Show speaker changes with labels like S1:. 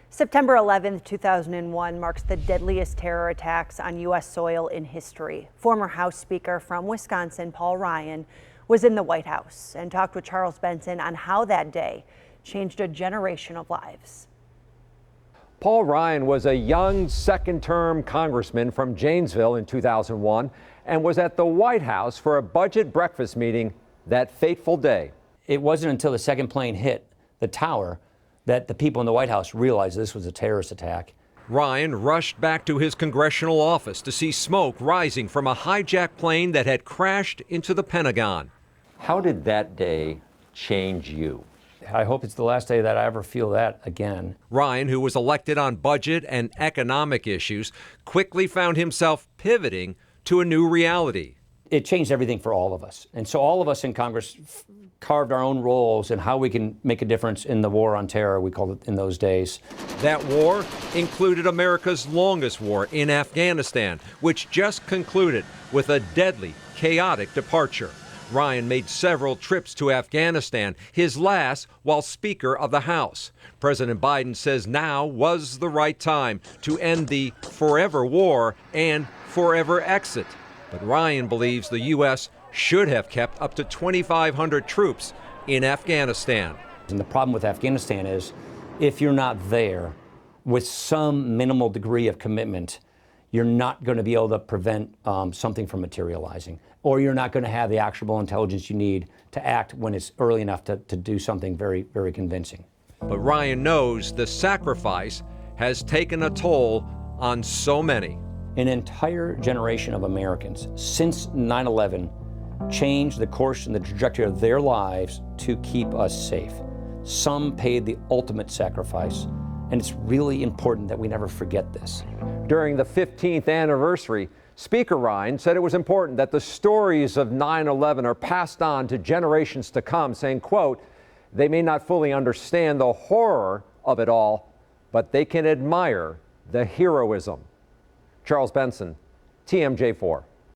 S1: September 11th, 2001 marks the deadliest terror attacks on U.S. soil in history. Former House Speaker from Wisconsin, Paul Ryan, was in the White House and talked with Charles Benson on how that day changed a generation of lives.
S2: Paul Ryan was a young second-term congressman from Janesville in 2001 and was at the White House for a budget breakfast meeting that fateful day.
S3: It wasn't until the second plane hit the tower that the people in the White House realized this was a terrorist attack.
S4: Ryan rushed back to his congressional office to see smoke rising from a hijacked plane that had crashed into the Pentagon.
S2: How did that day change you?
S3: I hope it's the last day that I ever feel that again.
S4: Ryan, who was elected on budget and economic issues, quickly found himself pivoting to a new reality.
S3: It changed everything for all of us. And so all of us in Congress carved our own roles in how we can make a difference in the war on terror, we called it in those days.
S4: That war included America's longest war in Afghanistan, which just concluded with a deadly, chaotic departure. Ryan made several trips to Afghanistan, his last while Speaker of the House. President Biden says now was the right time to end the forever war and forever exit. But Ryan believes the U.S. should have kept up to 2,500 troops in Afghanistan.
S3: And the problem with Afghanistan is if you're not there with some minimal degree of commitment, you're not going to be able to prevent something from materializing, or you're not going to have the actionable intelligence you need to act when it's early enough to do something very, very convincing.
S4: But Ryan knows the sacrifice has taken a toll on so many.
S3: An entire generation of Americans since 9/11 changed the course and the trajectory of their lives to keep us safe. Some paid the ultimate sacrifice, and it's really important that we never forget this.
S2: During the 15th anniversary, Speaker Ryan said it was important that the stories of 9/11 are passed on to generations to come, saying, quote, "They may not fully understand the horror of it all, but they can admire the heroism." Charles Benson, TMJ4.